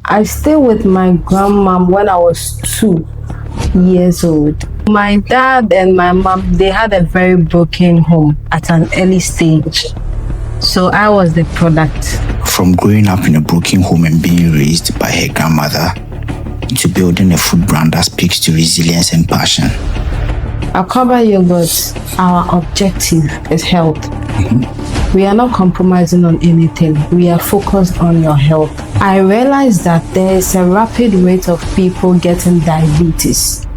I stayed with my grandmom when I was 2 years old. My dad and my mom, they had a very broken home at an early stage. So I was the product. From growing up in a broken home and being raised by her grandmother to building a food brand that speaks to resilience and passion. Akwaaba Yoghurt, our objective is health. We are not compromising on anything. We are focused on your health. I realized that there is a rapid rate of people getting diabetes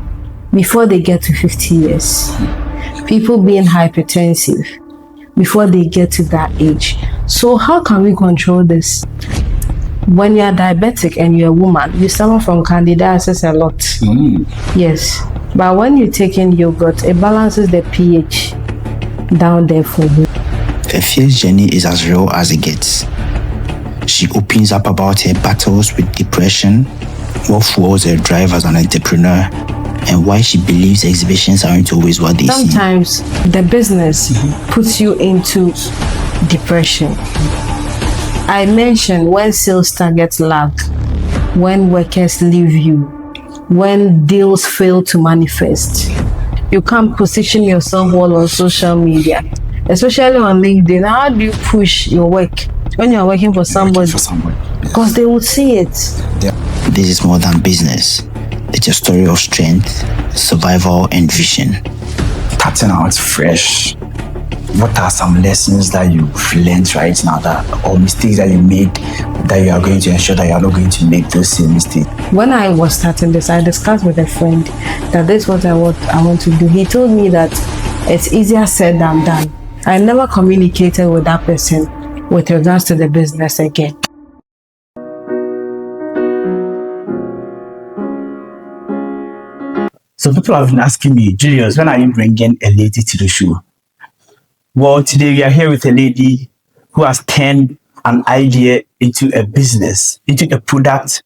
before they get to 50 years. People being hypertensive before they get to that age. So how can we control this? When you are diabetic and you're a woman, you suffer from candidiasis a lot. Yes. But when you take in yogurt, it balances the pH down there for you. Afia's journey is as real as it gets. She opens up about her battles with depression, what fuels her drive as an entrepreneur, and why she believes exhibitions aren't always what they seem. Sometimes the business puts you into depression. I mentioned when sales targets lag, when workers leave you, when deals fail to manifest. You can't position yourself well on social media, especially on LinkedIn. How do you push your work when you're working for somebody? Because they will see it. This is more than business. It's a story of strength, survival, and vision. Starting out fresh, what are some lessons that you've learned right now, or mistakes that you made that you are going to ensure that you are not going to make those same mistakes? When I was starting this, I discussed with a friend that this is what I want to do. He told me that it's easier said than done. I never communicated with that person with regards to the business again. So people have been asking me, Julius, when are you bringing a lady to the show? Well, today we are here with a lady who has turned an idea into a business, into a product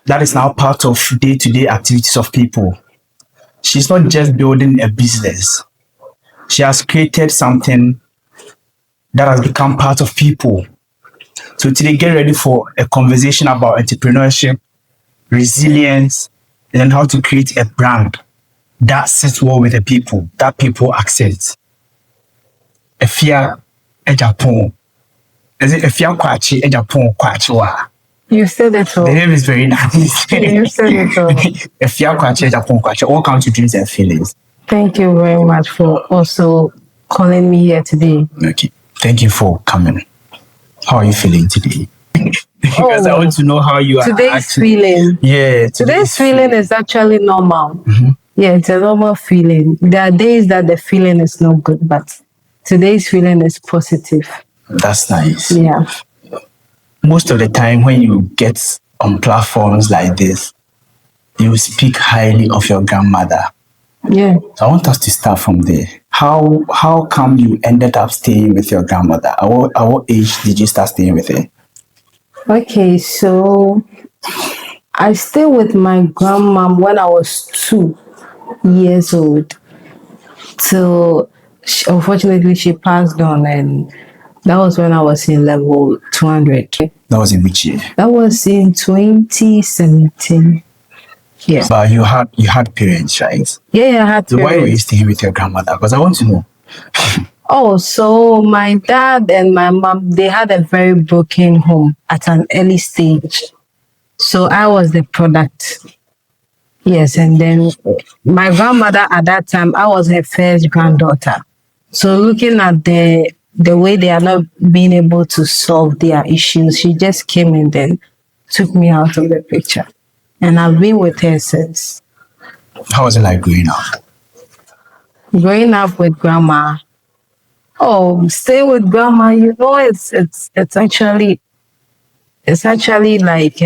that is now part of day-to-day activities of people. She's not just building a business. She has created something that has become part of people. So today, get ready for a conversation about entrepreneurship, resilience, and how to create a brand that sits well with the people, that people accept. Afia Agyapong. Is it Afia Kwakyewaa Agyapong Kwakye? You said it all. The name is very nice. You said it all. Afia Kwakyewaa Agyapong Kwakye. Welcome to Dreams and Feelings. Thank you very much for also calling me here today. Okay. Thank you for coming. How are you feeling today? Because I want to know how you are. Today's feeling. Yeah. Today's feeling is actually normal. Yeah, it's a normal feeling. There are days that the feeling is not good, but today's feeling is positive. That's nice. Yeah. Most of the time when you get on platforms like this, you speak highly of your grandmother. Yeah. So I want us to start from there. How come you ended up staying with your grandmother? At what age did you start staying with her? Okay, so I stayed with my grandmom when I was 2 years old. So unfortunately she passed on, and that was when I was in level 200. That was in which year? That was in 2017. Yeah. But you had parents, right? Yeah, I had So parents. why were you staying with your grandmother? Because I want to know. Oh, so my dad and my mom, they had a very broken home at an early stage. So I was the product. Yes, and then my grandmother at that time, I was her first granddaughter. So looking at the way they are not being able to solve their issues, she just came and then took me out of the picture. And I've been with her since. How was it like growing up? Growing up with grandma. Oh, stay with grandma, you know, it's actually like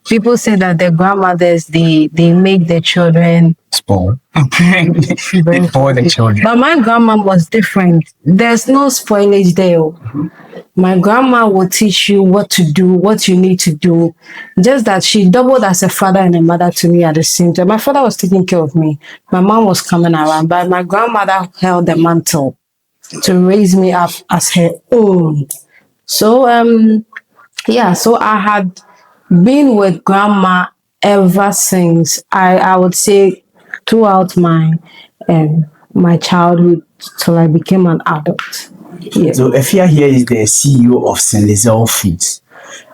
people say that the grandmothers they make their children Spoil. They spoil the children. But my grandma was different. There's no spoilage there. My grandma will teach you what to do, what you need to do. Just that she doubled as a father and a mother to me at the same time. My father was taking care of me. My mom was coming around, but my grandmother held the mantle to raise me up as her own. So, so I had been with grandma ever since I would say throughout my childhood till I became an adult. Yeah. So Afia here is the CEO of Cynlizelle Foods.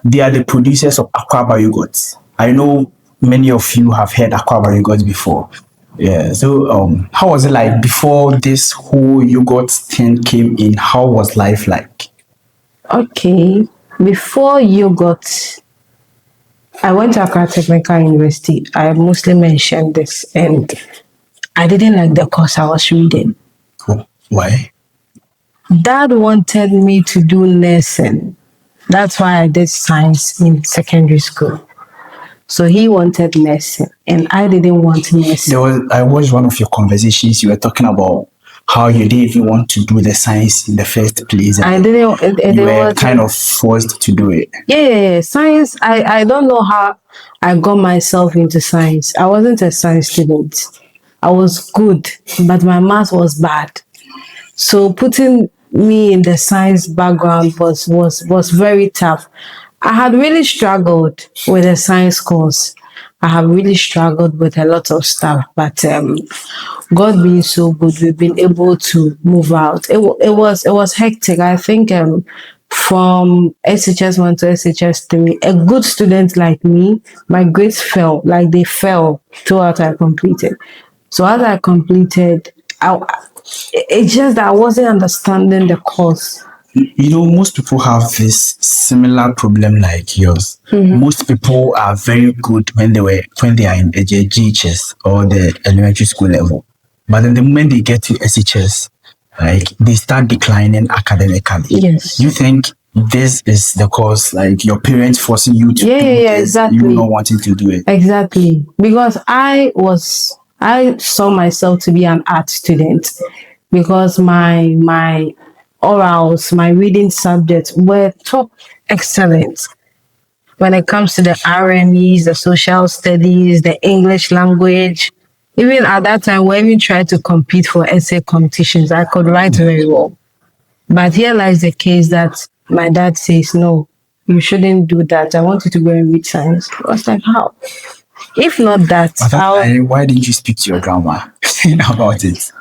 They are the producers of Akwaaba Yoghurt. I know many of you have heard Akwaaba Yoghurt before. Yeah. So how was it like before this whole yogurt thing came in? How was life like? Okay. Before yogurt, I went to Accra Technical University. I mostly mentioned this, and I didn't like the course I was reading. Why? Dad wanted me to do nursing. That's why I did science in secondary school. So he wanted nursing, and I didn't want nursing. I watched one of your conversations. You were talking about how you didn't even want to do the science in the first place. I didn't. You were kind of forced to do it. Yeah. Science. I don't know how I got myself into science. I wasn't a science student. I was good, but my math was bad. So putting me in the science background was very tough. I had really struggled with the science course. I have really struggled with a lot of stuff, but God being so good, we've been able to move out. It was hectic. I think from SHS1 to SHS3, a good student like me, my grades fell, like they fell throughout I completed. So as I completed, it's just that I wasn't understanding the course. You know, most people have this similar problem like yours. Most people are very good when they are in the GHS or the elementary school level, but then the moment they get to SHS, like they start declining academically. Yes. You think this is the cause, like your parents forcing you to do this, exactly. you not wanting to do it? Exactly, because I saw myself to be an art student because my orals, my reading subjects were top excellent. When it comes to the RMEs, the social studies, the English language, even at that time, when we tried to compete for essay competitions, I could write very well. But here lies the case that my dad says, no, you shouldn't do that. I want you to go and read science. I was like, how? If not that, why didn't you speak to your grandma about it?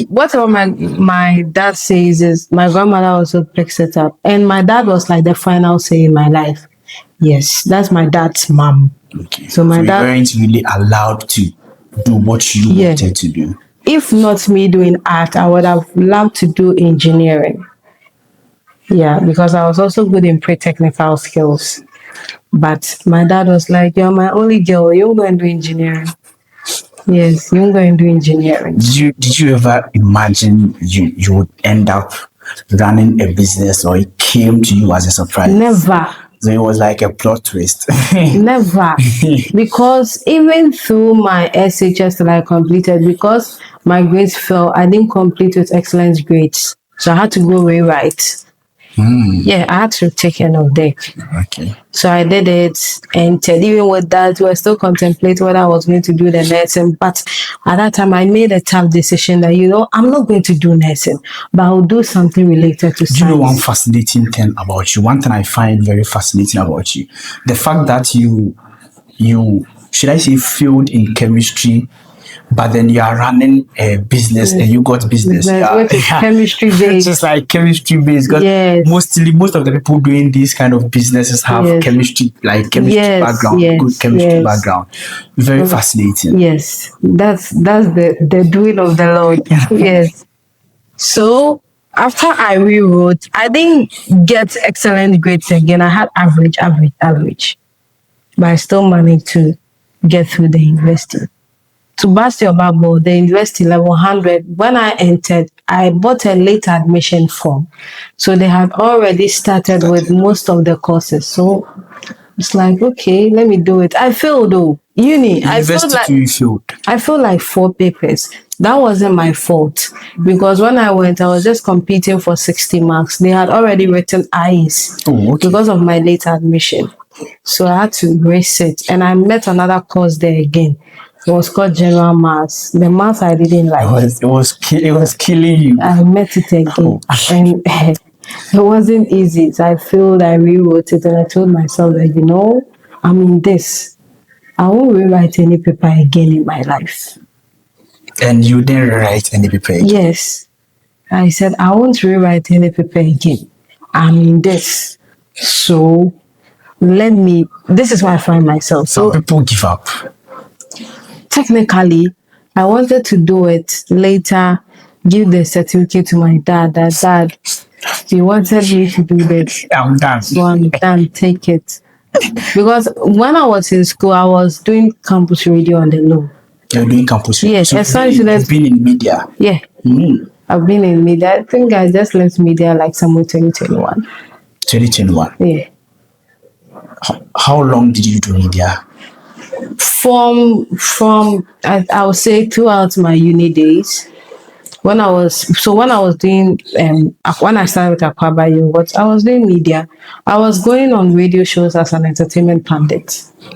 Whatever my dad says is my grandmother also picks it up. And my dad was like the final say in my life. Yes, that's my dad's mom. Okay. So my dad weren't really allowed to do what you wanted to do. If not me doing art, I would have loved to do engineering. Yeah, because I was also good in pre-technical skills. But my dad was like, you're my only girl, you're going to do engineering. Yes, you're going to do engineering. Did you ever imagine you would end up running a business, or it came to you as a surprise? Never. So it was like a plot twist. Never. Because even through my SHS that I completed, because my grades fell, I didn't complete with excellent grades. So I had to go rewrite. Yeah, I had to take an of deck. Okay. So I did it, and even with that, we were still contemplating whether I was going to do the nursing. But at that time, I made a tough decision that, I'm not going to do nursing, but I'll do something related to science. Do you know one fascinating thing about you? One thing I find very fascinating about you, the fact that you should I say failed in chemistry, but then you are running a business, a yogurt business. Which is chemistry based. Just like chemistry based. Because most of the people doing these kind of businesses have chemistry background, good chemistry background. Very fascinating. Yes, that's the doing of the Lord. Yes. So after I rewrote, I didn't get excellent grades again. I had average. But I still managed to get through the university. To burst your bubble, the university level 100, when I entered, I bought a late admission form. So they had already started with most of the courses. So it's like, okay, let me do it. I failed though. I feel like 4 papers. That wasn't my fault. Because when I went, I was just competing for 60 marks. They had already written I's because of my late admission. So I had to grace it. And I met another course there again. It was called General Maths. The maths I didn't like. It was killing you. I met it again. And it wasn't easy. So I rewrote it, and I told myself that, I'm in this. I won't rewrite any paper again in my life. And you didn't write any paper again? Yes. I said, I won't rewrite any paper again. I'm in this. So this is where I find myself. Some people give up. Technically, I wanted to do it later, give the certificate to my dad. Dad, he wanted me to do this. I'm done. So I'm done, take it. Because when I was in school, I was doing campus radio on the low. You're doing campus radio? Yes, So you've been in media? Yeah. I've been in media. I think I just left media like somewhere 2021. 2021? Yeah. How long did you do media? From I would say throughout my uni days. When I was doing when I started with Akwaaba Yoghurt, I was doing media. I was going on radio shows as an entertainment pundit.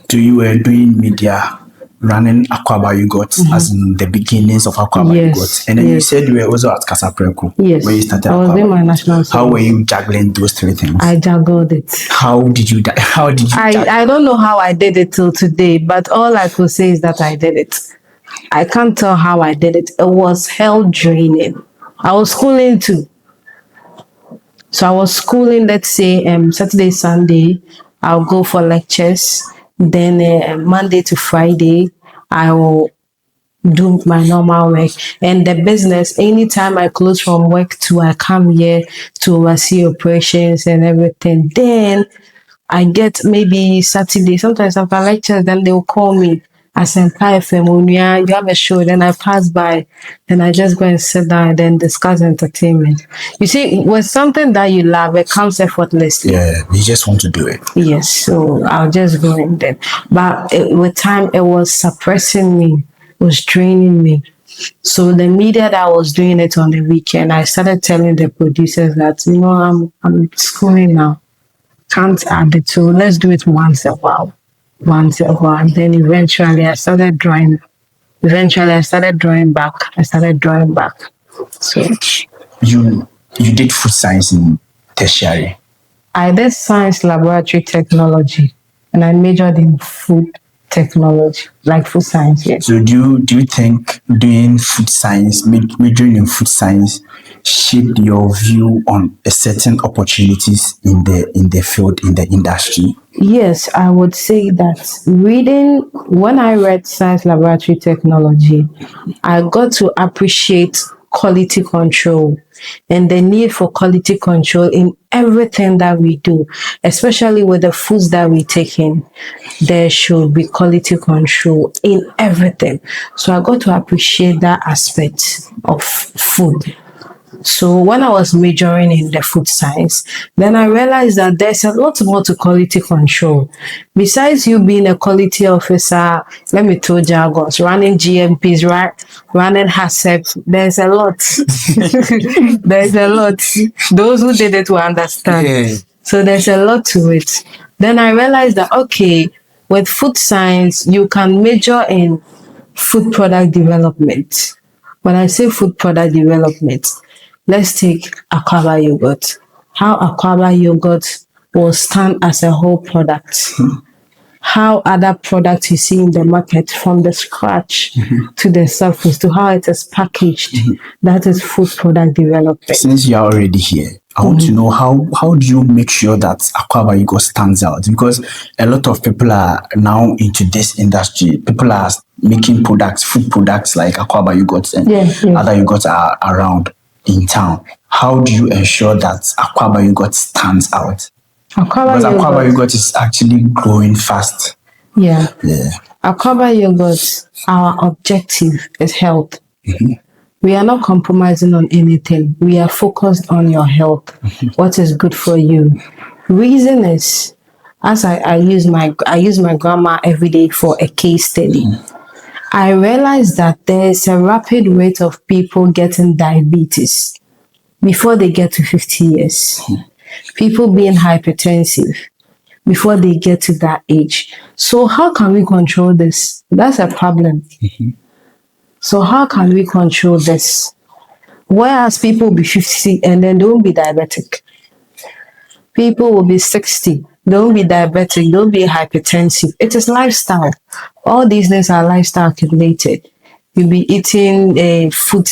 So you were doing media, running Akwaaba Yoghurt as in the beginnings of Akwaaba Yoghurt. And then you said you were also at Kasapreko. Yes. Where you started I was Akwaaba doing my Yoghurt. national service. How were you juggling those three things? I juggled it. How did you juggle? I don't know how I did it till today, but all I could say is that I did it. I can't tell how I did it. It was hell draining. I was schooling too. So I was schooling, let's say Saturday, Sunday, I'll go for lectures. Then Monday to Friday, I will do my normal work. And the business, anytime I close from work I come here to oversee operations and everything. Then I get maybe Saturday, sometimes after lectures, then they'll call me. As in FM, you have a show, then I pass by, then I just go and sit down and then discuss entertainment. You see, with something that you love, it comes effortlessly. Yeah, you just want to do it. Yes, so I'll just go in there. But with time, it was suppressing me, it was draining me. So the media that I was doing it on the weekend, I started telling the producers that, I'm schooling now. Can't add it, so let's do it once a while. And then eventually I started drawing back. So you did food science in tertiary? I did science laboratory technology and I majored in food technology, like food science. Yes. So do you think doing food science, majoring in food science, shaped your view on a certain opportunities in the field, in the industry? Yes, I would say that when I read science laboratory technology, I got to appreciate quality control and the need for quality control in everything that we do, especially with the foods that we take in. There should be quality control in everything. So I got to appreciate that aspect of food. So when I was majoring in the food science, then I realized that there's a lot more to quality control. Besides you being a quality officer, let me throw jargons, running GMPs, running HACCP, there's a lot. There's a lot. Those who did it will understand. Yeah. So there's a lot to it. Then I realized that, okay, with food science, you can major in food product development. When I say food product development, let's take Akwaaba Yoghurt. How Akwaaba Yoghurt will stand as a whole product. How other products you see in the market from the scratch to the surface to how it is packaged. That is food product development. Since you are already here, I want to know how do you make sure that Akwaaba Yoghurt stands out? Because a lot of people are now into this industry. People are making products, food products like Akwaaba Yoghurt and other yogurts are around in town. How do you ensure that Akwaaba Yoghurt stands out? Because Akwaaba Yoghurt is actually growing fast. Yeah. Akwaaba Yoghurt, our objective is health. We are not compromising on anything. We are focused on your health. What is good for you. Reason is, as I use my grandma every day for a case study. I realized that there's a rapid rate of people getting diabetes before they get to 50 years. People being hypertensive before they get to that age. So how can we control this? That's a problem. So how can we control this? Whereas people will be 50 and then they won't be diabetic. People will be 60 Don't be diabetic. Don't be hypertensive. It is lifestyle. All these things are lifestyle accumulated. You'll be eating food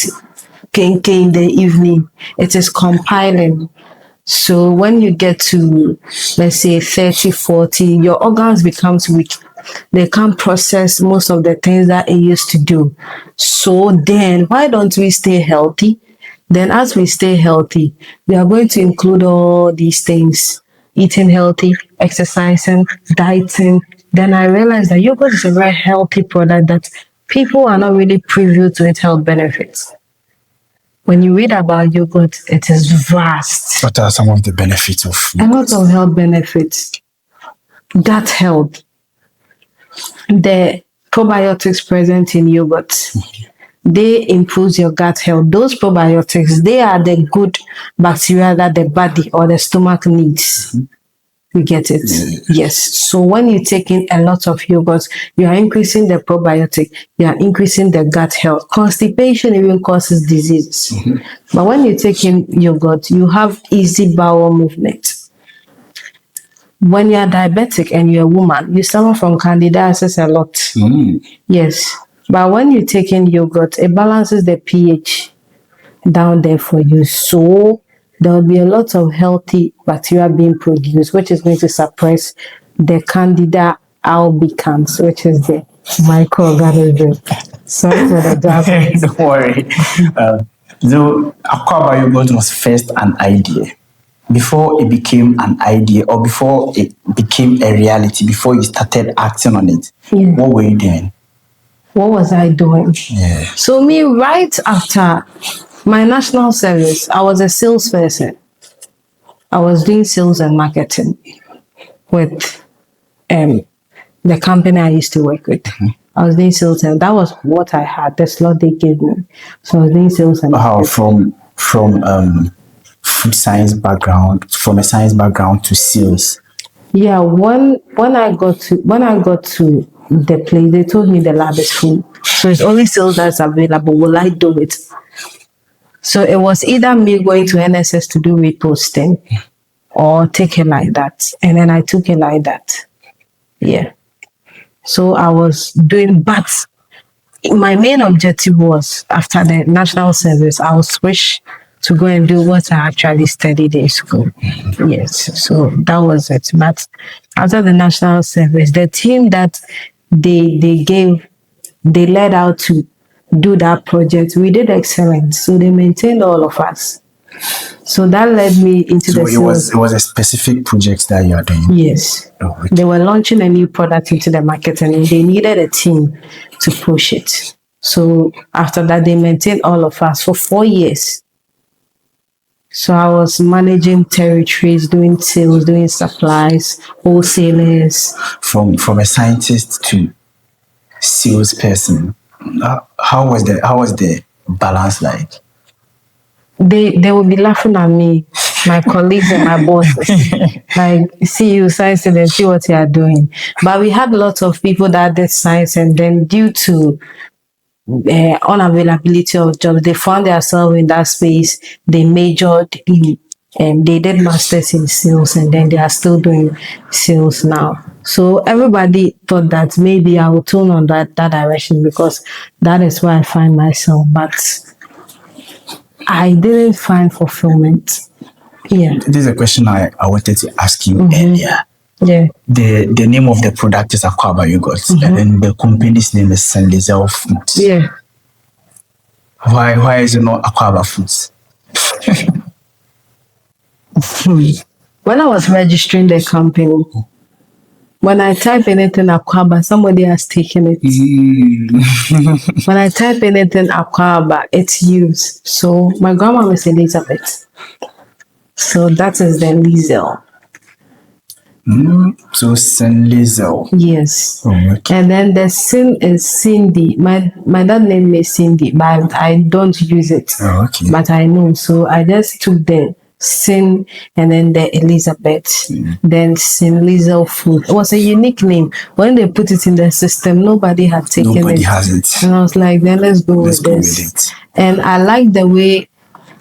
kenke in the evening. It is compiling. So when you get to, let's say, 30, 40, your organs becomes weak. They can't process most of the things that it used to do. So then, why don't we stay healthy? Then as we stay healthy, we are going to include all these things. Eating healthy, exercising, dieting. Then I realized that yogurt is a very healthy product that people are not really privy to its health benefits. When you read about yogurt, it is vast. What are some of the benefits of A lot of health benefits. Gut health. The probiotics present in yogurt, they improve your gut health. Those probiotics, they are the good bacteria that the body or the stomach needs. You get it? Yes. So when you take in a lot of yogurt, you are increasing the probiotic, you are increasing the gut health. Constipation even causes diseases. But when you take in yogurt, you have easy bowel movement. When you are diabetic and you're a woman, you suffer from candidiasis a lot. Yes. But when you take in yogurt, it balances the pH down there for you. So there will be a lot of healthy bacteria being produced, which is going to suppress the Candida albicans, which is the microorganism. Sorry for the Japanese. Don't worry. So Akwaaba Yoghurt was first an idea. Before it became an idea, or before it became a reality, before you started acting on it, what were you doing? What was I doing? Yeah. So me, right after my national service, I was a salesperson. I was doing sales and marketing with the company I used to work with. I was doing sales, and that was what I had, the slot they gave me. So I was doing sales and marketing. From food science background, from a science background to sales. Yeah, when I got to the place, they told me the lab is full. So it's only sales that's available. Will I do it? So it was either me going to NSS to do reposting or take it like that. And then I took it like that. Yeah. So I was doing, but my main objective was after the national service, I would switch to go and do what I actually studied in school. Yes. So that was it. But after the national service, the team that they led out to do that project, we did excellent. So they maintained all of us. So that led me into the sales. So it was a specific project that you are doing? Yes. Oh, okay. They were launching a new product into the market and they needed a team to push it. So after that, they maintained all of us for 4 years. So I was managing territories, doing sales, doing supplies, wholesalers. From a scientist to salesperson, how was the balance like? They would be laughing at me, my colleagues and my bosses. Like, see you science and see what you are doing. But we had lots of people that did science, and then due to unavailability of jobs, they found themselves in that space. They majored in, and they did masters in sales, and then they are still doing sales now. So everybody thought that maybe I would tune on that direction because that is where I find myself. But I didn't find fulfillment. Yeah. This is a question I wanted to ask you earlier. Yeah. The name of the product is Akwaaba Yoghurt, and then the company's name is Cynlizelle Foods. Yeah. Why is it not Akwaaba Foods? When I was registering the company, when I type anything Akwaaba, somebody has taken it. When I type anything Akwaaba, it's used. So my grandma was Elizabeth. So that is the Lizelle. So Cynlizelle. Yes. Oh, okay. And then the Sin is Cindy. My dad named me Cindy, but I don't use it. Oh, okay. But I know. So I just took the Sin and then the Elizabeth. Then Cynlizelle Food. It was a unique name. When they put it in the system, nobody had taken it. Nobody has it. And I was like, then let's go with this. It. And I like the way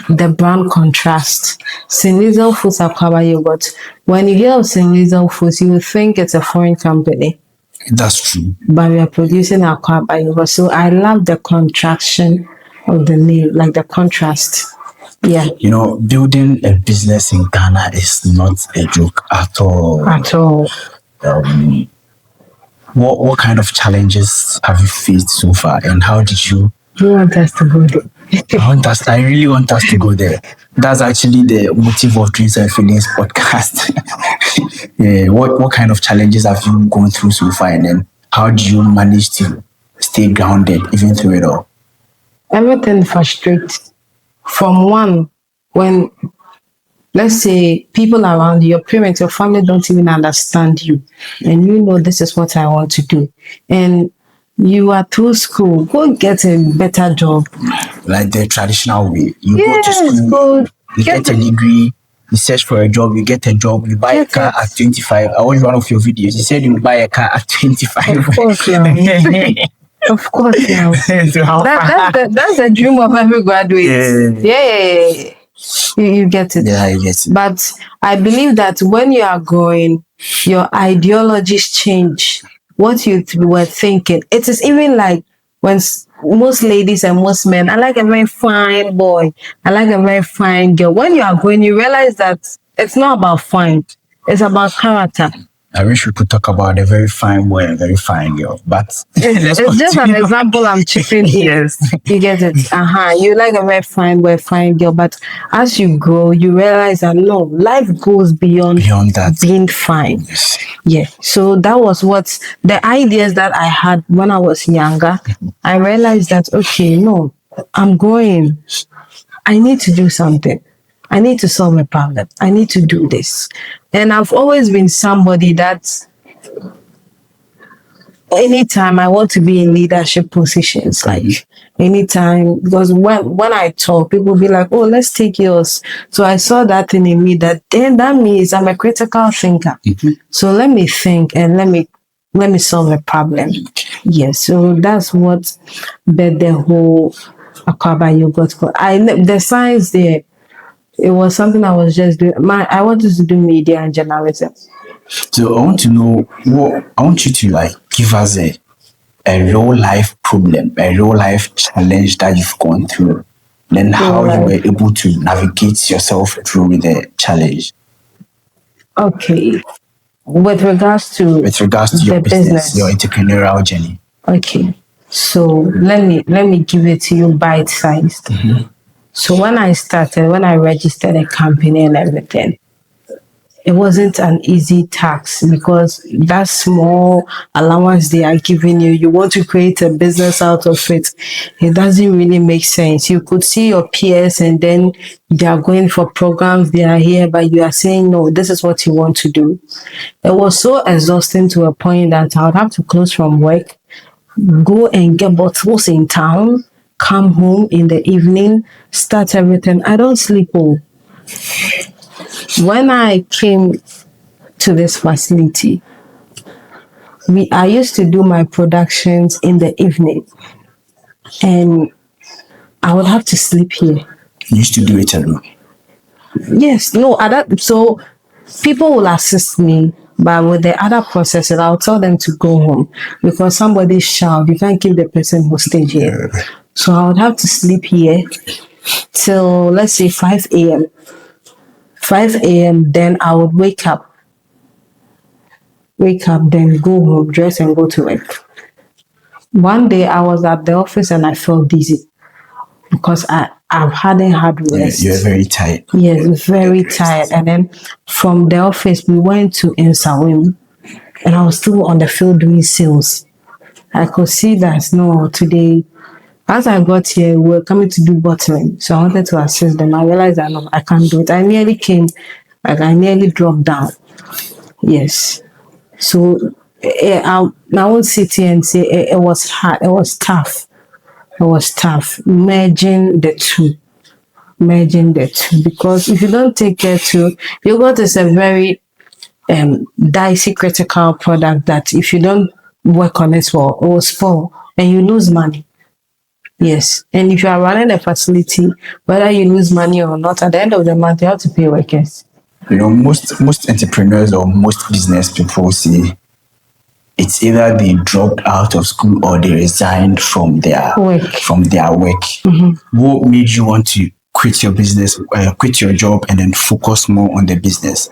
the brand contrast. Cynlizelle Foods Akwaaba Yoghurt. When you hear of Cynlizelle Foods, you would think it's a foreign company, That's true. but we are producing Akwaaba Yoghurt. So I love the contraction of the name, like the contrast. Yeah, You know, building a business in Ghana is not a joke at all. at all. What kind of challenges have you faced so far, and how did you? You want us to go there? I really want us to go there. That's actually the motive of Dreams and Feelings podcast. Yeah, what kind of challenges have you gone through so far, and then how do you manage to stay grounded even through it all? Everything frustrates. From one, when let's say people around you, your parents, your family don't even understand you, and you know this is what I want to do, and you are through school, go get a better job. Like the traditional way, you go to Yes, school, go you get a degree, you search for a job, you get a job, you buy a Get car it. at 25. I watched one of your videos. You said you buy a car at 25. Of course now. Of course now. So how That's the dream of every graduate. Yeah. You get it. Yeah, I get it. But I believe that when you are growing, your ideologies change. What you were thinking. It is even like when most ladies and most men, I like a very fine boy. I like a very fine girl. When you are growing, you realize that it's not about fine. It's about character. I wish we could talk about a very fine boy and a very fine girl, but It's just an continue. example I'm chipping in. Yes. You get it? You like a very fine boy, fine girl, but as you grow, you realize that no, life goes beyond that. being fine. Yes. Yeah. So that was what the ideas that I had when I was younger. I realized that okay, no, I'm growing. I need to do something. I need to solve a problem. I need to do this. And I've always been somebody that anytime I want to be in leadership positions, like anytime, because when I talk, people be like, oh, let's take yours. So I saw that thing in me that then that means I'm a critical thinker. So let me think and let me solve a problem. Yes, so that's what the whole Akwaaba Yoghurt. The science there, it was something I was just doing. I wanted to do media and journalism. So I want to know I want you to like give us a real life problem, a real life challenge that you've gone through, then how you were able to navigate yourself through the challenge. Okay. With regards to Your the business, your entrepreneurial journey. Okay. So let me give it to you bite sized. So when I registered a company and everything, it wasn't an easy task because that small allowance they are giving you, you want to create a business out of it. It doesn't really make sense. You could see your peers and then they are going for programs, they are here, but you are saying, no, this is what you want to do. It was so exhausting to a point that I would have to close from work, go and get bottles in town, come home in the evening, start everything. I don't sleep all. When I came to this facility, I used to do my productions in the evening, and I would have to sleep here. You used to do it alone. Yes, no, so people will assist me, but with the other processes, I'll tell them to go home because somebody shout. You can't keep the person hostage here. So I would have to sleep here till let's say 5 a.m. 5 a.m. Then I would wake up, then go home, dress and go to work. One day I was at the office and I felt dizzy because I hadn't had rest. You're very tired. Yes, very tired. And then from the office, we went to Nsawim and I was still on the field doing sales. I could see that, no, today, as I got here, we were coming to do bottling. So I wanted to assist them. I realized that, no, I can't do it. I nearly dropped down. Yes. So I won't sit here and say it was hard. It was tough. Merging the two. Because if you don't take care to, yogurt is a very dicey, critical product that if you don't work on it well, it will spoil and you lose money. Yes. And if you are running a facility, whether you lose money or not, at the end of the month, you have to pay workers. Most entrepreneurs or most business people say it's either they dropped out of school or they resigned from their Work. What made you want to quit your business, quit your job, and then focus more on the business?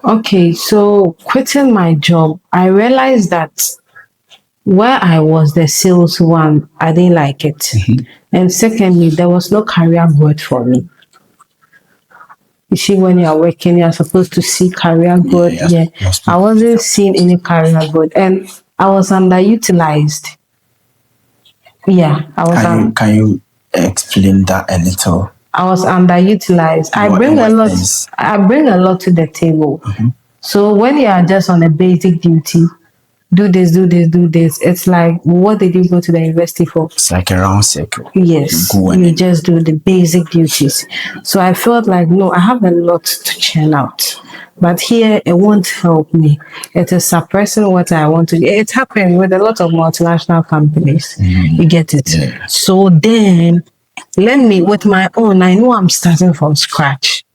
Okay, so quitting my job, I realized that where I was the sales one, I didn't like it. And secondly, there was no career growth for me. You see, when you are working, you are supposed to see career growth. Yeah, I wasn't seeing any career growth, and I was underutilized. Yeah, I was. Can you explain that a little? I was underutilized. I bring a lot. I bring a lot to the table. So when you are just on a basic duty, do this, do this, do this. It's like, what did you go to the university for? It's like a round circle. Yes, you just do the basic duties. So I felt like, no, I have a lot to churn out. But here, it won't help me. It is suppressing what I want to do. It happened with a lot of multinational companies. You get it? Yeah. So then, let me, with my own, I know I'm starting from scratch.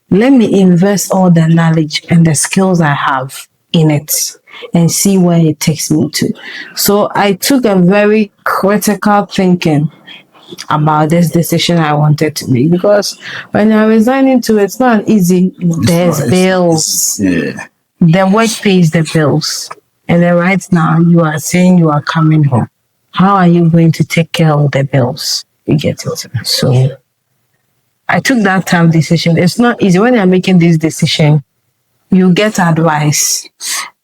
Let me invest all the knowledge and the skills I have in it and see where it takes me to. So I took a very critical thinking about this decision I wanted to make, because when you're resigning to it's not easy. There's bills. The work pays the bills. And then right now you are saying you are coming home. How are you going to take care of the bills? You get it? So I took that tough decision. It's not easy. When you're making this decision, you get advice.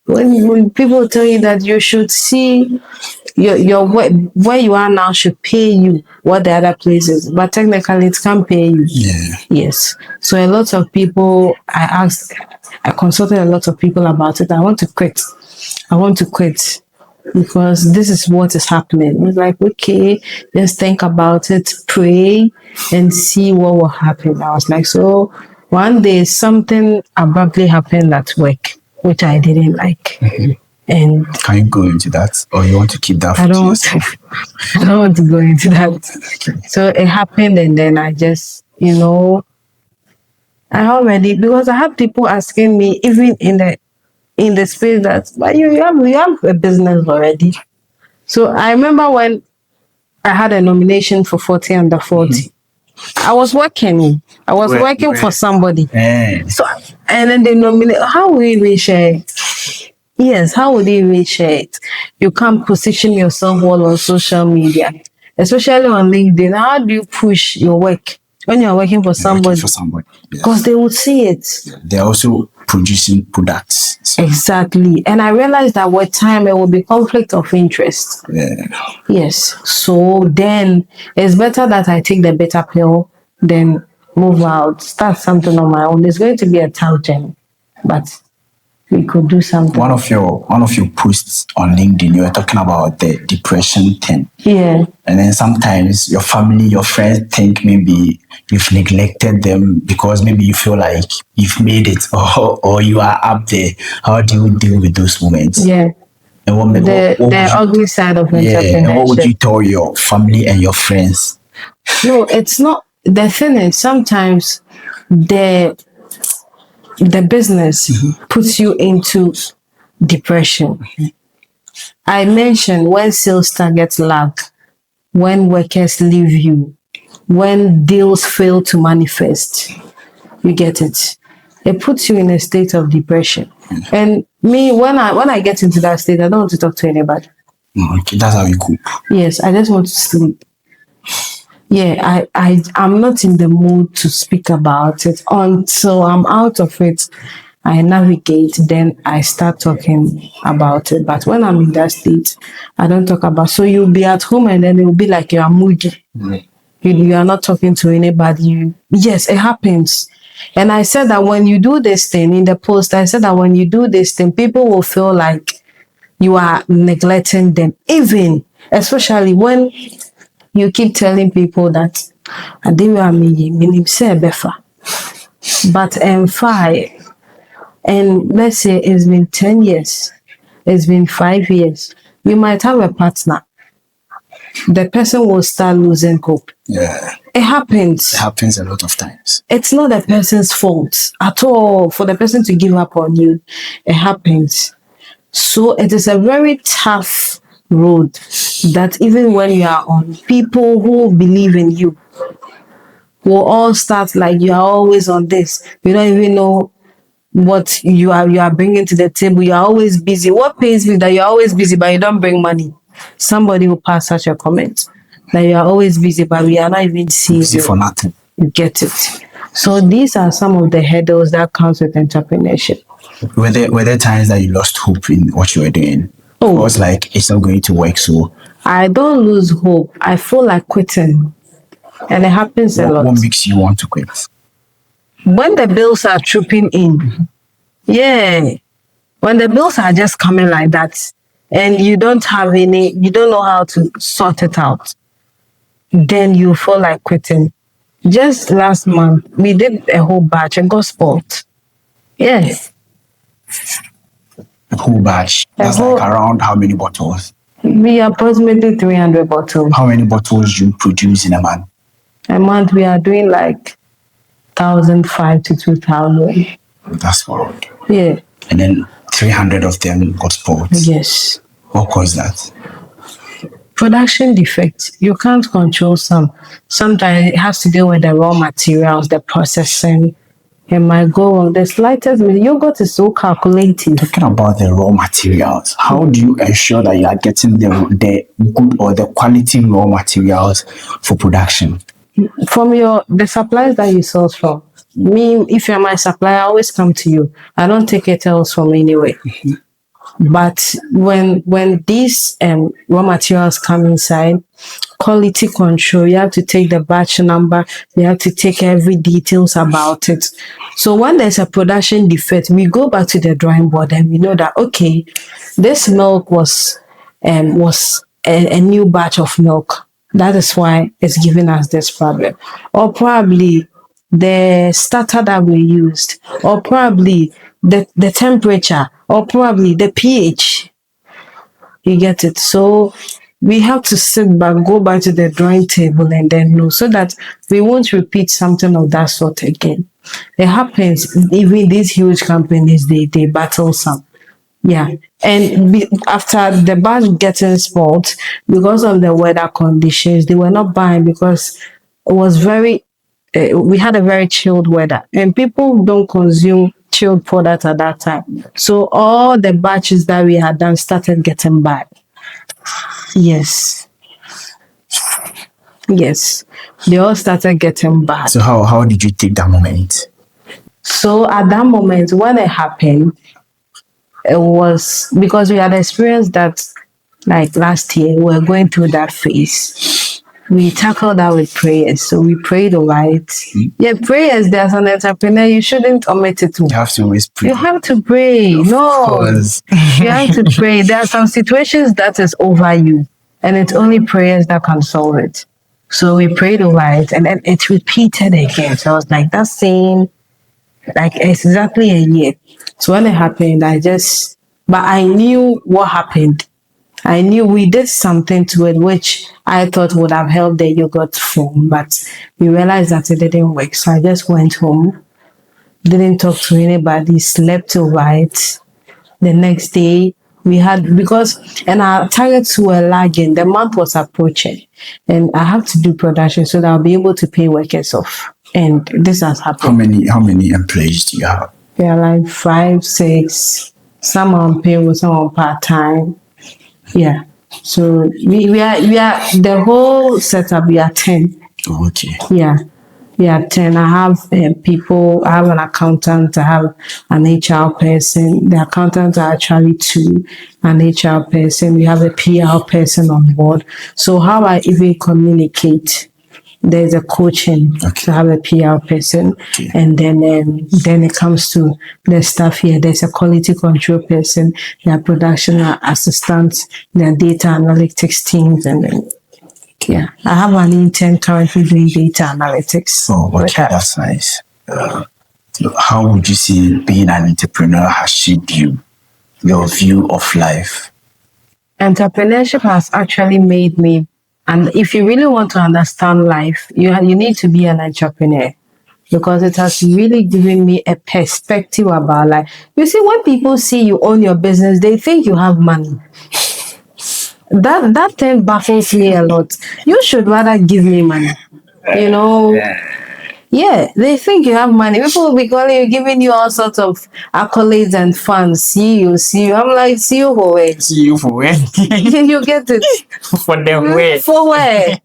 When people tell you that you should see your where you are now should pay you what the other places, but technically it can't pay you. Yeah. Yes. So a lot of people, I consulted a lot of people about it. I want to quit because this is what is happening. It's like, okay, just think about it, pray, and see what will happen. I was like, so one day something abruptly happened at work, which I didn't like. And can you go into that, or you want to keep that? I don't want to go into that. So it happened, and then I just, I already, because I have people asking me, even in the space that, but you have a business already. So I remember when I had a nomination for 40 under 40. I was working. For somebody. So, and then they nominate. How will we share it? Yes, how would you even share it? You can't position yourself well on social media, especially on LinkedIn. How do you push your work when you're working for somebody? Because they will see it. They're also producing products. So. Exactly. And I realized that with time, it will be conflict of interest. Yes. So then it's better that I take the better pill than move out, start something on my own. It's going to be a tough journey, but we could do something. One of your posts on LinkedIn, you were talking about the depression thing. Yeah. And then sometimes your family, your friends think maybe you've neglected them because maybe you feel like you've made it or you are up there. How do you deal with those moments? Yeah. And what the ugly side of entrepreneurship. And what would you tell your family and your friends? No, it's not. The thing is, sometimes the business puts you into depression. I mentioned when sales targets lag, when workers leave you, when deals fail to manifest. You get it. It puts you in a state of depression. And me, when I get into that state, I don't want to talk to anybody. Okay, that's how you cope. Yes, I just want to sleep. Yeah, I'm not in the mood to speak about it until I'm out of it. I navigate, then I start talking about it. But when I'm in that state, I don't talk about. So you'll be at home and then it will be like you are moody. You are not talking to anybody. Yes, it happens. And I said that when you do this thing in the post, I said that when you do this thing, people will feel like you are neglecting them. Even, especially when you keep telling people that I didn't but and let's say it's been 10 years, it's been 5 years, you might have a partner. the person will start losing hope. Yeah. It happens. It happens a lot of times. It's not the person's fault at all for the person to give up on you. It happens. So it is a very tough road that even when you are on, people who believe in you will all start like you are always on this. You don't even know what you are bringing to the table. You are always busy. What pains me that you're always busy but you don't bring money. Somebody will pass such a comment that you are always busy but we are not even seeing Busy you. for nothing. You get it. So these are some of the hurdles that comes with entrepreneurship. Were there times that you lost hope in what you were doing? Oh. It was like, it's not going to work, so I don't lose hope. I feel like quitting. And it happens a lot. what makes you want to quit? When the bills are trooping in, yeah. When the bills are just coming like that, and you don't know how to sort it out, then you feel like quitting. Just last month, we did a whole batch and got spoiled. Yes. A whole batch. That's like around how many bottles? We are approximately 300 bottles. How many bottles do you produce in a month? A month, we are doing like 1,500 to 2,000. That's good. Yeah. And then 300 of them got spoiled. Yes. What caused that? Production defects. You can't control some. Sometimes it has to do with the raw materials, the processing. It might go wrong. The slightest yogurt is so calculated. Talking about the raw materials, how do you ensure that you are getting the good or the quality raw materials for production? From the suppliers that you source from. Me, if you're my supplier, I always come to you. I don't take it else from anywhere. But when these raw materials come inside, quality control, you have to take the batch number, you have to take every details about it. So when there's a production defect, we go back to the drawing board and we know that, okay, this milk was a new batch of milk. That is why it's giving us this problem. Or probably the starter that we used, or probably the temperature, or probably the pH. You get it? So we have to sit back, go back to the drawing table and then know so that we won't repeat something of that sort again. It happens, even these huge companies, they battle some. Yeah. And after the batch getting spoiled, because of the weather conditions, they were not buying because it was we had a very chilled weather and people don't consume chilled products at that time. So all the batches that we had done started getting bad. Yes. Yes. They all started getting bad. So how did you take that moment? So at that moment, when it happened, it was because we had experienced that like last year, we were going through that phase. We tackled that with prayers. So we prayed over it. Yeah, prayers, as an entrepreneur, you shouldn't omit it. You have to always pray. You have to pray. No, you have to pray. There are some situations that is over you, and it's only prayers that can solve it. So we prayed over it, and then it repeated again. So I was like, that's saying, like, exactly a year. So when it happened, but I knew what happened. I knew we did something to it, which I thought would have helped the yogurt form, but we realized that it didn't work. So I just went home, didn't talk to anybody, slept over it. The next day, and our targets were lagging. The month was approaching, and I have to do production so that I'll be able to pay workers off. And this has happened. How many employees do you have? We are like 5, 6. Some are on payroll, some are part-time. Yeah. So we are the whole setup. We are 10. Oh, okay. Yeah. We are 10. I have people. I have an accountant. I have an HR person. The accountants are actually 2. An HR person. We have a PR person on board. So how I even communicate, there's a coaching to have a PR person, and then it comes to the staff here. There's a quality control person, their production assistants, their data analytics teams, and then I have an intern currently doing data analytics. Oh, okay, that's nice. So how would you say being an entrepreneur has shaped your view of life? Entrepreneurship has actually made me And if you really want to understand life, you need to be an entrepreneur, because it has really given me a perspective about life. You see, when people see you own your business, they think you have money. That thing baffles me a lot. You should rather give me money. You know, yeah, they think you have money. People will be calling you, giving you all sorts of accolades and funds. See you. I'm like, see you for where? See you for where? You get it. For them where? For where?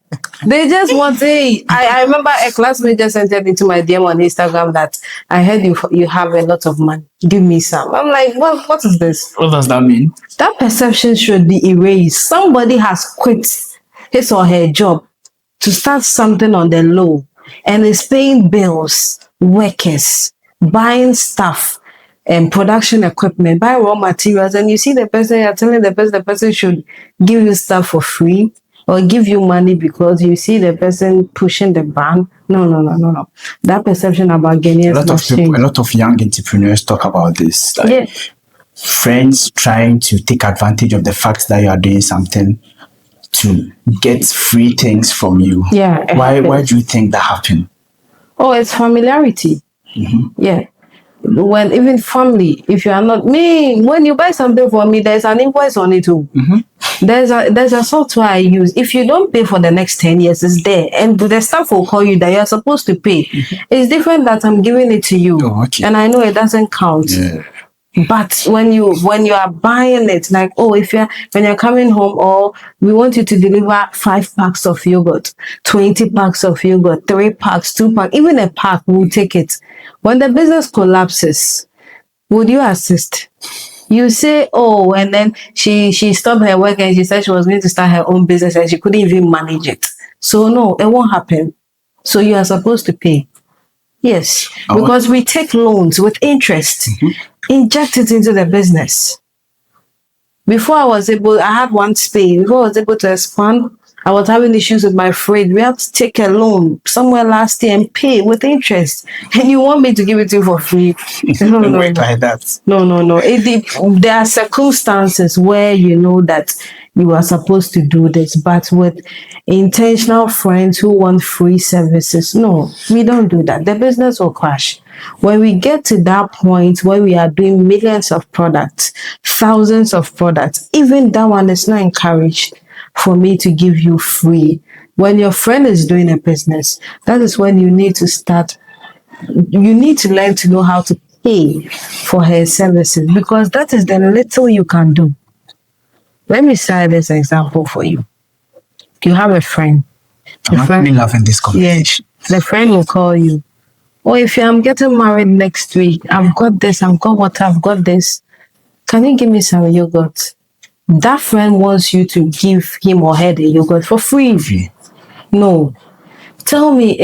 They just want to. I remember a classmate just entered into my DM on Instagram that I heard you have a lot of money. Give me some. I'm like, what is this? What does that mean? That perception should be erased. Somebody has quit his or her job to start something on the low and is paying bills, workers, buying stuff and production equipment, buy raw materials, and you see the person, you're telling the person should give you stuff for free or give you money because you see the person pushing the brand. No. That perception about Ghanaians must change. A lot of young entrepreneurs talk about this. Like, Yeah. friends trying to take advantage of the fact that you are doing something to get free things from you. Yeah. Why do you think that happened? Oh, it's familiarity. Yeah. When even family, if you are not me, when you buy something for me, there's an invoice on it too. There's a software I use. If you don't pay for the next 10 years, it's there. And the staff will call you that you're supposed to pay. It's different that I'm giving it to you. Oh, okay. And I know it doesn't count. Yeah. But when you are buying it, like, oh, when you're coming home, or we want you to deliver 5 packs of yogurt, 20 packs of yogurt, 3 packs, 2 packs, even a pack, we'll take it. When the business collapses, would you assist? You say, oh, and then she stopped her work and she said she was going to start her own business and she couldn't even manage it. So no, it won't happen. So you are supposed to pay. Yes, because we take loans with interest, inject it into the business. Before I had one space. Before I was able to expand, I was having issues with my freight. We had to take a loan somewhere last year and pay with interest. And you want me to give it to you for free? No. Like that. No. There are circumstances where you know that you are supposed to do this, but with intentional friends who want free services, no, we don't do that. The business will crash. When we get to that point where we are doing millions of products, thousands of products, even that one is not encouraged for me to give you free. When your friend is doing a business, that is when you need to start. You need to learn to know how to pay for her services, because that is the little you can do. Let me cite this example for you. You have a friend. I'm actually loving this conversation. Yes, the friend will call you. Oh, if I'm getting married next week, I've got this, I've got this. Can you give me some yogurt? That friend wants you to give him or her the yogurt for free. No. Tell me,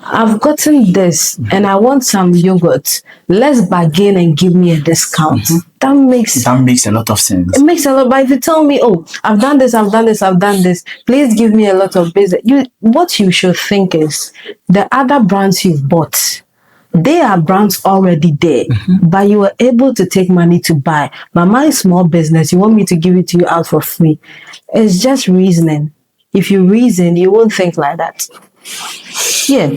I've gotten this and I want some yogurt. Let's bargain and give me a discount. That makes a lot of sense. It makes a lot. But if you tell me, oh, I've done this, please give me a lot of business. What you should think is the other brands you've bought, they are brands already there, but you were able to take money to buy. But my small business, you want me to give it to you out for free. It's just reasoning. If you reason, you won't think like that. Yeah.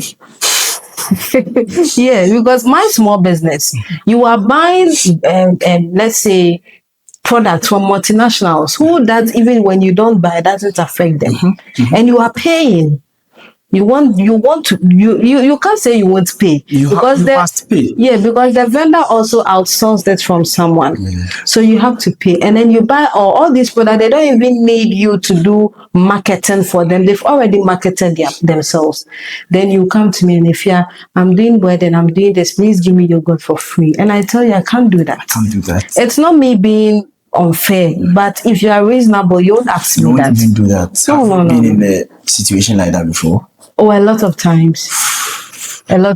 Yeah, because my small business, you are buying, let's say, products from multinationals who that even when you don't buy, doesn't affect them, and you are paying. You can't say you won't pay You must pay. Yeah, because the vendor also outsourced it from someone. So you have to pay. And then you buy all these products. They don't even need you to do marketing for them. They've already marketed themselves. Then you come to me and if I'm doing wedding, I'm doing this, please give me yogurt for free. And I tell you, I can't do that. It's not me being unfair, but if you are reasonable, you won't ask me that. You won't even do that. No. Have you been in a situation like that before? Oh, a lot of times. And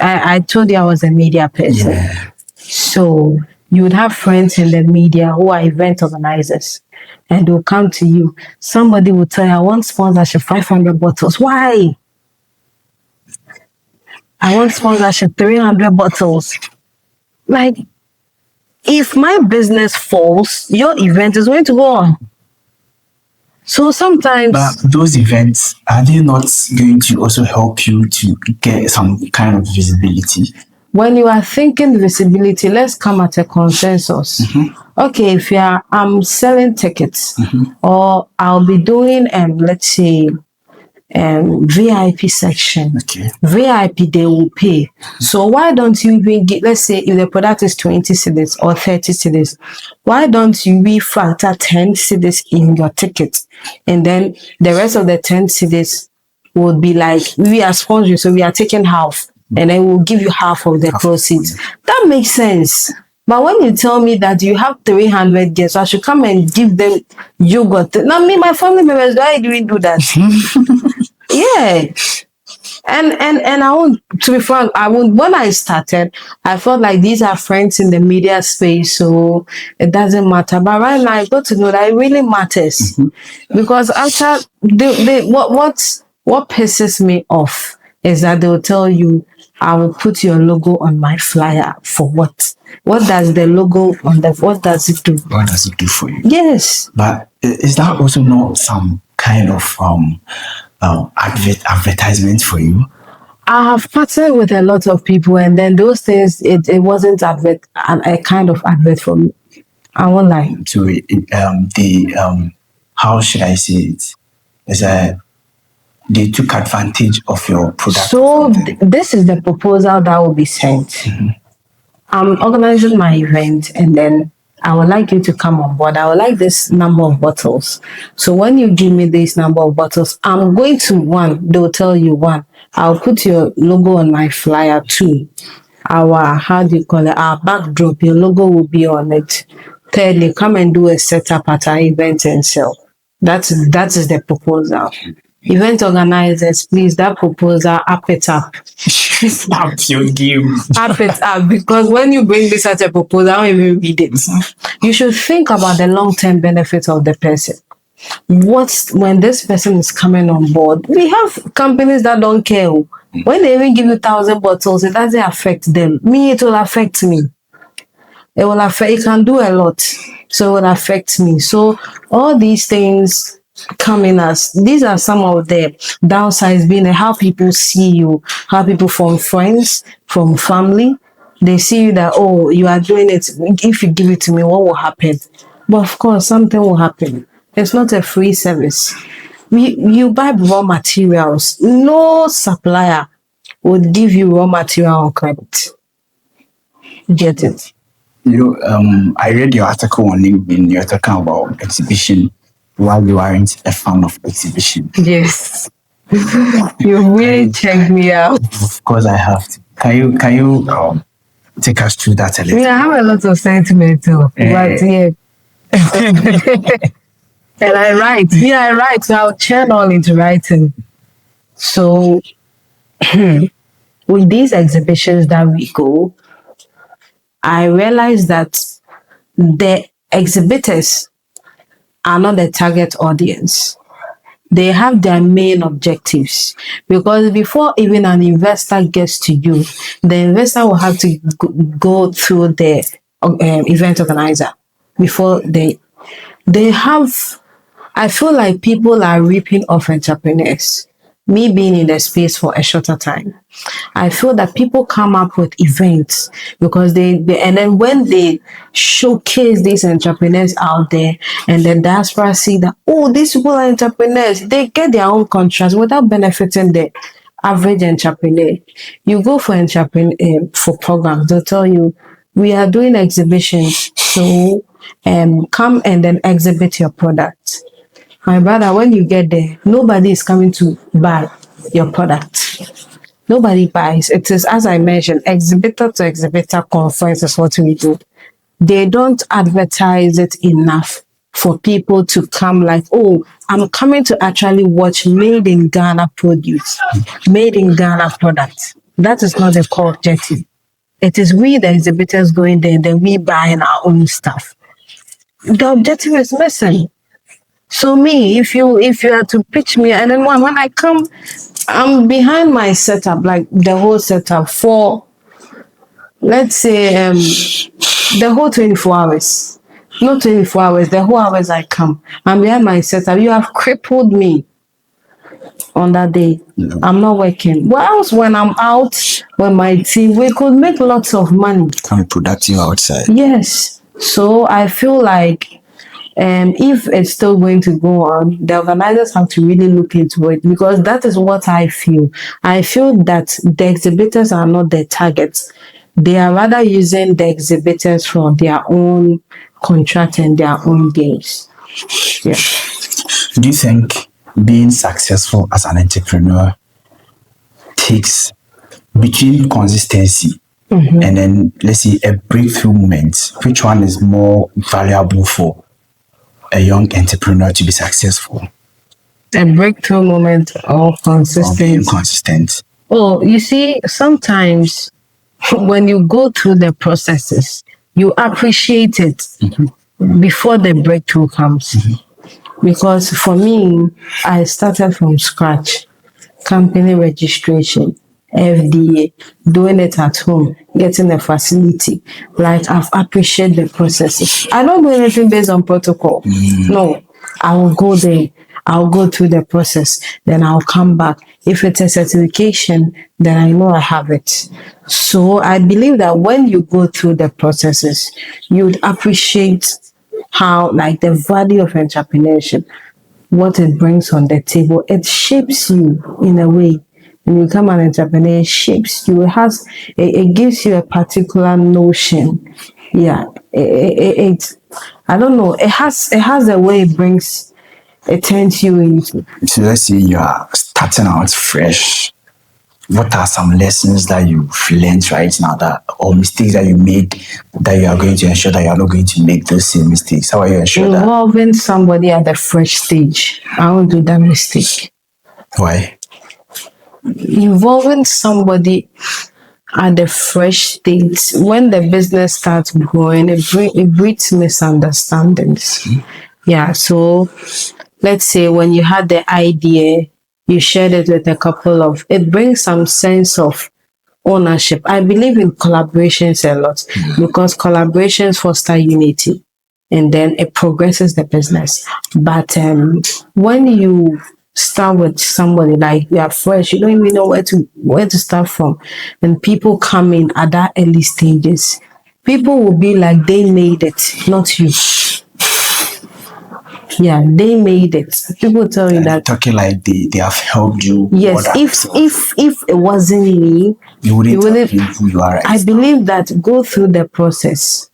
I told you I was a media person. Yeah. So you would have friends in the media who are event organizers, and they'll come to you. Somebody will tell you, I want sponsorship 500 bottles. Why? I want sponsorship 300 bottles. Like, if my business falls, your event is going to go on. So sometimes, But those events, are they not going to also help you to get some kind of visibility? when you are thinking visibility, let's come at a consensus. Okay, if I'm selling tickets, or I'll be doing let's say VIP section. Okay. VIP they will pay. So why don't you even get, let's say if the product is 20 cedis or 30 cedis, why don't you refactor 10 cedis in your ticket, and then the rest of the 10 cedis would be like, we are sponsoring, so we are taking half, and then we'll give you half of the proceeds. That makes sense. But when you tell me that you have 300 guests, I should come and give them yogurt. Now, me, my family members, why do we do that? Yeah. And I won't, to be frank, I won't, when I started, I felt like these are friends in the media space, so it doesn't matter. But right now I got to know that it really matters. Because after what pisses me off is that they'll tell you, I will put your logo on my flyer for what? What does the logo on the, what does it do? What does it do for you? Yes. But is that also not some kind of advertisement for you? I have partnered with a lot of people, and then those things, it wasn't a kind of advert for me. I won't lie. So how should I say it? Is that they took advantage of your product. So this is the proposal that will be sent. I'm organizing my event, and then I would like you to come on board. I would like this number of bottles. So when you give me this number of bottles, I'm going to, one, they'll tell you, one, I'll put your logo on my flyer. Two, our, how do you call it, our backdrop, your logo will be on it. Thirdly, come and do a setup at our event and sell. That is the proposal. Event organizers, please, that proposal, up it up. Up your game. Up it up, because when you bring this as a proposal, I don't even read it. You should think about the long-term benefits of the person. When this person is coming on board, we have companies that don't care. When they even give you 1,000 bottles, it doesn't affect them. Me, it will affect me. It will affect, it can do a lot. So it will affect me. So all these things coming as, these are some of the downsides being how people see you, how people from friends, from family, they see you that, oh, you are doing it. If you give it to me, what will happen? But of course, something will happen. It's not a free service. You buy raw materials. No supplier would give you raw material on credit. Get it? I read your article on LinkedIn. You're talking about exhibition while you aren't a fan of exhibition. Yes. You really checked me out. Of course I have to. Can you take us through that a little? Yeah, I have a lot of sentiment too. But yeah. And I write. Yeah, I write. So I'll churn all into writing. So with these exhibitions that we go, I realized that the exhibitors are not the target audience. They have their main objectives, because before even an investor gets to you, the investor will have to go through the event organizer before they have. I feel like people are ripping off entrepreneurs. Me being in the space for a shorter time, I feel that people come up with events because they and then when they showcase these entrepreneurs out there, and the diaspora see that, oh, these people are entrepreneurs, they get their own contracts without benefiting the average entrepreneur. You go for for programs, they'll tell you, we are doing exhibitions, so come and then exhibit your product. My brother, when you get there, nobody is coming to buy your product. Nobody buys. It is, as I mentioned, exhibitor to exhibitor conference is what we do. They don't advertise it enough for people to come like, oh, I'm coming to actually watch made in Ghana produce, made in Ghana products. That is not the core objective. It is we, the exhibitors, going there, then we buying our own stuff. The objective is missing. So me, if you are to pitch me, and then when I come, I'm behind my setup, like the whole setup for, let's say, the whole 24 hours. Not 24 hours, the whole hours I come. I'm behind my setup. You have crippled me on that day. No. I'm not working. Well, else when I'm out with my team, we could make lots of money. Can be productive outside. Yes. So I feel like if it's still going to go on, the organizers have to really look into it, because that is what I feel. I feel that the exhibitors are not the targets. They are rather using the exhibitors for their own contract and their own gains. Yeah. Do you think being successful as an entrepreneur takes between consistency and then, let's say, a breakthrough moment? Which one is more valuable for a young entrepreneur to be successful? A breakthrough moment or Or being consistency. consistent? Oh, you see, sometimes when you go through the processes, you appreciate it before the breakthrough comes. Because for me, I started from scratch. Company registration, FDA, doing it at home, getting a facility. Like, I've appreciated the processes. I don't do anything based on protocol. No, I will go there. I'll go through the process. Then I'll come back. If it's a certification, then I know I have it. So I believe that when you go through the processes, you'd appreciate how, like, the value of entrepreneurship, what it brings on the table. It shapes you in a way. When you become an entrepreneur, it shapes you. It gives you a particular notion. Yeah, it I don't know. It has a way it turns you into. So let's say you are starting out fresh. What are some lessons that you've learned right now, or mistakes that you made, that you are going to ensure that you are not going to make those same mistakes? How are you ensure that? Involving somebody at the fresh stage. I won't do that mistake. Why? Involving somebody at the fresh state, when the business starts growing, it breeds misunderstandings. Yeah, so let's say when you had the idea, you shared it with a couple of, it brings some sense of ownership. I believe in collaborations a lot, because collaborations foster unity and then it progresses the business. But when you start with somebody, like, you are fresh, you don't even know where to start from, and people come in at that early stages, people will be like they made it, not you. Yeah, they made it. People tell you that. Talking like they have helped you. Yes, if it wasn't me, you wouldn't have been who you are. Right? I believe that go through the process.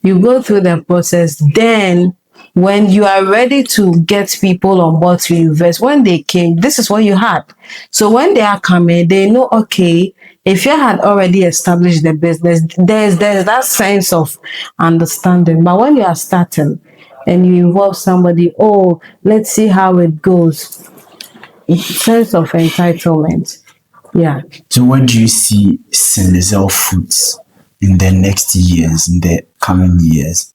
You go through the process, then when you are ready to get people on board to invest, when they came, this is what you had. So when they are coming, they know, okay, if you had already established the business, there's that sense of understanding. But when you are starting and you involve somebody, oh, let's see how it goes, sense of entitlement. Yeah. So where do you see Cynlizelle Foods in the next years, in the coming years?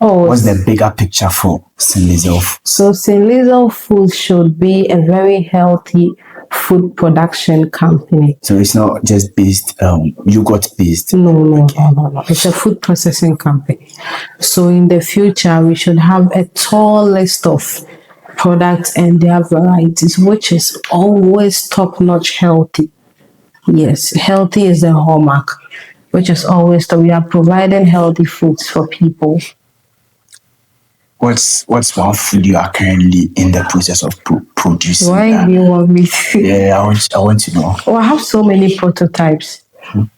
Oh, what's the bigger picture for Cynlizelle Foods? So Cynlizelle Foods should be a very healthy food production company. So it's not just based, yogurt based? No. It's a food processing company. So in the future, we should have a tall list of products and their varieties, which is always top-notch healthy. Yes, healthy is the hallmark, which is always that we are providing healthy foods for people. What's one food you are currently in the process of producing? Why do you want me to? Yeah, I want to know. Oh, I have so many prototypes.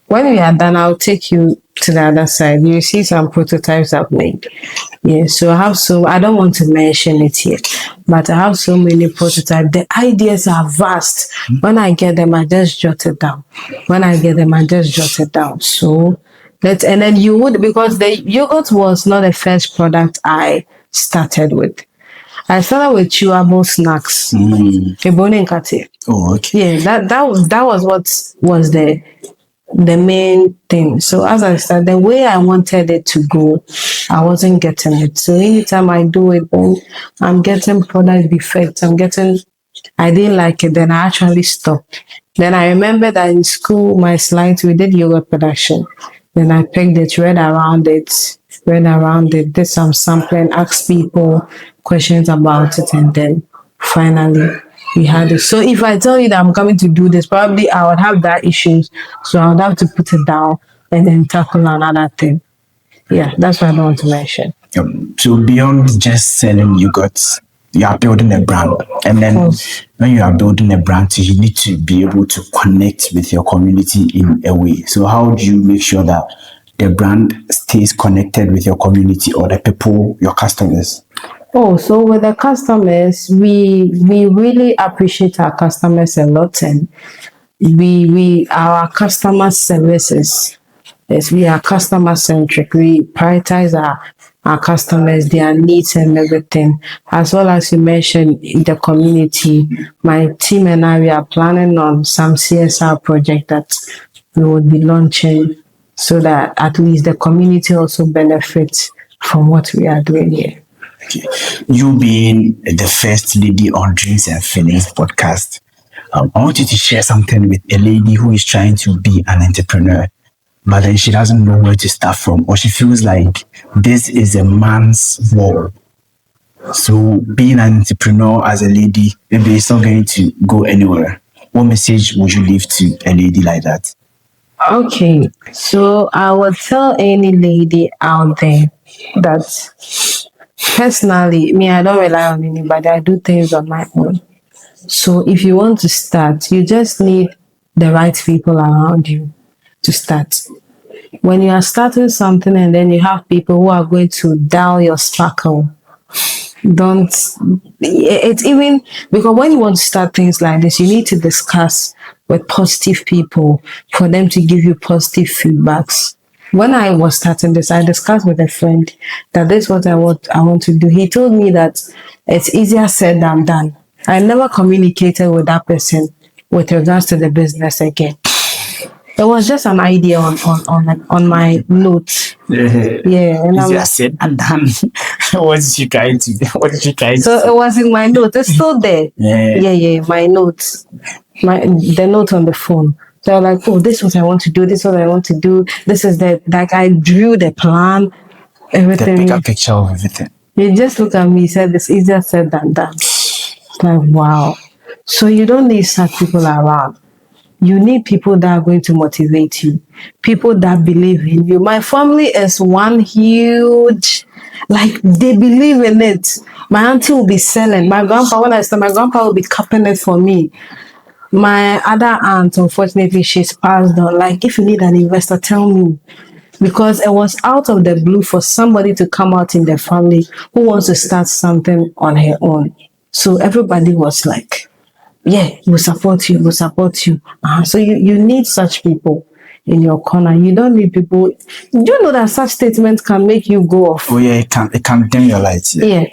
When we are done, I'll take you to the other side. You see some prototypes I've made. Yeah, so I don't want to mention it yet, but I have so many prototypes. The ideas are vast. When I get them, I just jot it down. So and then you would, because the yogurt was not the first product I started with. I started with chewable snacks. Ebony Nkate. Oh, okay. Yeah, that was what was the main thing. So as I started, the way I wanted it to go, I wasn't getting it. So anytime I do it, then I'm getting product defects. I didn't like it. Then I actually stopped. Then I remember that in school, my slides, we did yogurt production. Then I picked it, read around it, went around it, did some sampling, asked people questions about it, and then finally we had it. So if I tell you that I'm coming to do this, probably I would have that issues. So I would have to put it down and then tackle another thing. Yeah, that's what I don't want to mention. So beyond just selling yogurts, you are building a brand. And then when you are building a brand, you need to be able to connect with your community in a way. So how do you make sure that the brand stays connected with your community or the people, your customers? Oh, so with the customers, we really appreciate our customers a lot, and we our customer services. Yes, we are customer centric. We prioritize our customers, their needs and everything. As well as you mentioned in the community, my team and I, we are planning on some CSR project that we would be launching so that at least the community also benefits from what we are doing here. Okay. You being the first lady on Dreams and Feelings podcast, I want you to share something with a lady who is trying to be an entrepreneur, but then she doesn't know where to start from, or she feels like this is a man's world. So being an entrepreneur as a lady, maybe it's not going to go anywhere. What message would you leave to a lady like that? Okay, so I would tell any lady out there that personally, me, I don't rely on anybody. I do things on my own. So if you want to start, you just need the right people around you to start. When you are starting something and then you have people who are going to dull your sparkle, it's even because when you want to start things like this, you need to discuss with positive people for them to give you positive feedbacks. When I was starting this, I discussed with a friend that this is what I want to do. He told me that it's easier said than done. I never communicated with that person with regards to the business again. It was just an idea on my notes. Yeah, and I said and done. What did you try to do? What did you try to so say? it was in my notes. It's still there. Yeah, my notes. The note on the phone. So I was like, oh, this is what I want to do. This is what I want to do. This is I drew the plan, everything. Take a picture of everything. He just looked at me, he said, it's easier said than done. It's like, wow. So you don't need such people around. You need people that are going to motivate you, people that believe in you. My family is one huge, like they believe in it. My auntie will be selling. My grandpa, when I start, my grandpa will be cupping it for me. My other aunt, unfortunately, she's passed on. Like, if you need an investor, tell me. Because it was out of the blue for somebody to come out in the family who wants to start something on her own. So everybody was like, yeah, we'll support you, we'll support you. So you need such people in your corner. You don't need people. Do you know that such statements can make you go off? Oh yeah, it can dim your lights. Yeah.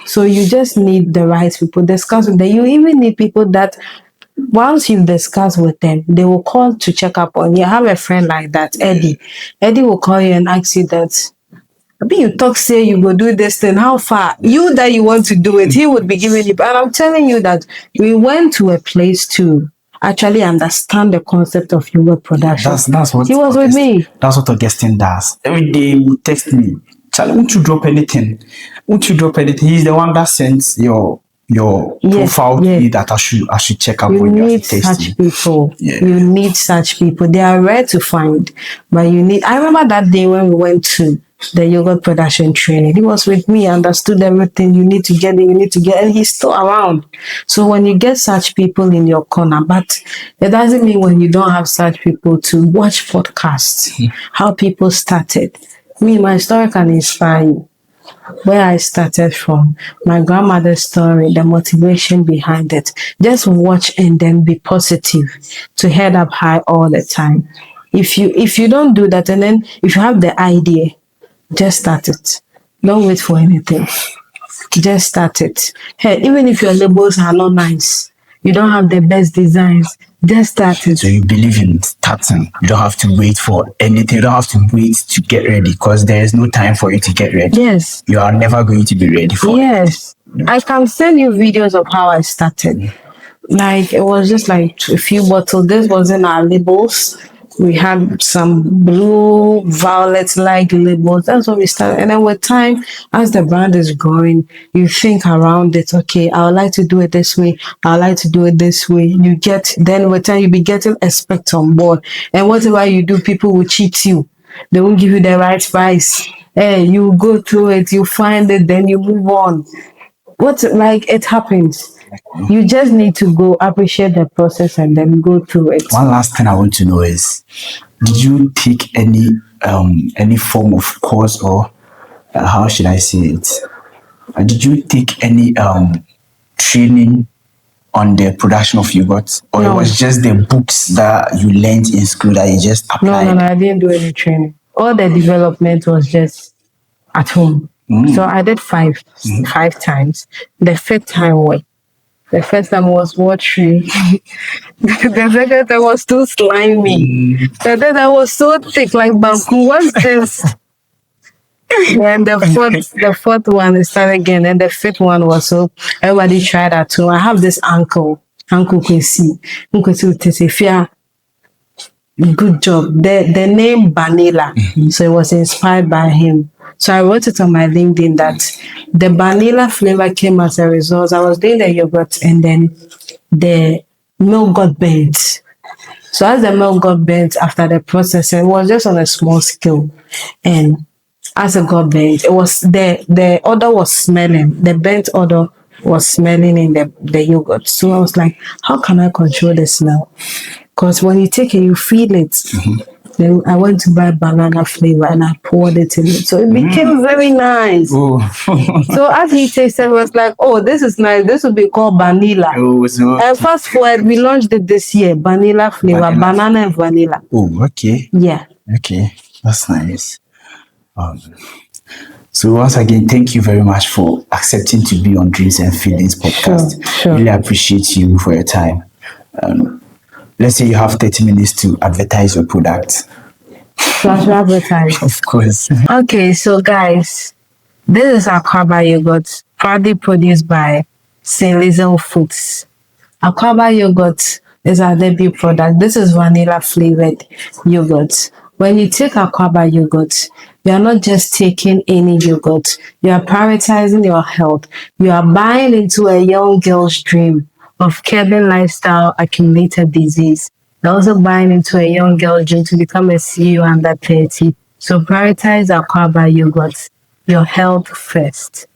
So you just need the right people. Discuss with them. You even need people that once you discuss with them, they will call to check up on you. I have a friend like that, Eddie. Eddie will call you and ask you that, you talk, say you go do this thing, how far? You that you want to do it, he would be giving you. And I'm telling you that we went to a place to actually understand the concept of yogurt production. That's what he was with me. That's what Augustine does. Every day he text me, Charlie, won't you drop anything? Won't you drop anything? He's the one that sends your profile to me that I should check up on you. You need such people. Yeah. You need such people. They are rare to find, but you need. I remember that day when we went to the yogurt production training. He was with me, understood everything. You need to get it, and he's still around. So when you get such people in your corner, but it doesn't mean when you don't have such people to watch podcasts, how people started. Me, my story can inspire you. Where I started from, my grandmother's story, the motivation behind it. Just watch and then be positive to head up high all the time. If you don't do that, and then if you have the idea, just start it. Don't wait for anything. Just start it. Hey, even if your labels are not nice, you don't have the best designs, just start it. So you believe in starting. You don't have to wait for anything. You don't have to wait to get ready, because there is no time for you to get ready. Yes. You are never going to be ready for it. Yes. I can send you videos of how I started. Like, it was just like a few bottles. This wasn't our labels. We had some blue, violet-like labels. That's what we started. And then with time, as the brand is growing, you think around it. Okay, I would like to do it this way. I would like to do it this way. Then with time, you be getting expect on board. And whatever you do, people will cheat you. They won't give you the right price. Hey, you go through it, you find it, then you move on. It happens. You just need to go appreciate the process and then go through it. One last thing I want to know is, did you take any form of course, or how should I say it? Did you take any training on the production of yogurt, or No. it was just the books that you learned in school that you just applied? No, I didn't do any training. All the development was just at home. So I did five times. The fifth time the first time was watery. The second time was too slimy. The third time was so thick, like bamboo. What's this? And the fourth one started again, and the fifth one was so everybody tried that too. I have this uncle Kwesi. Uncle Kwesi, good job. The name Vanilla. So it was inspired by him. So I wrote it on my LinkedIn that the vanilla flavor came as a result. I was doing the yogurt and then the milk got burnt. So as the milk got burnt after the process, it was just on a small scale. And as it got burnt, it was the odor was smelling. The burnt odor was smelling in the yogurt. So I was like, how can I control the smell? Because when you take it, you feel it. Then I went to buy banana flavor and I poured it in it. So it became very nice. So as he tasted, it was like, oh, this is nice. This will be called vanilla. And fast forward, we launched it this year. Vanilla flavor, banana and vanilla. Oh, okay. Yeah. Okay, that's nice. So once again, thank you very much for accepting to be on Dreams and Feelings podcast. Sure. Really appreciate you for your time. Let's say you have 30 minutes to advertise your product. Flash advertise. Of course. Okay, so guys, this is Akwaaba Yoghurt, proudly produced by Cynlizelle Foods. Akwaaba Yoghurt is our debut product. This is vanilla flavored yogurt. When you take Akwaaba Yoghurt, you are not just taking any yogurt. You are prioritizing your health. You are buying into a young girl's dream of curbing lifestyle accumulated disease. You're also buying into a young girl's dream to become a CEO under 30. So prioritize Akwaaba Yoghurt. Your health first.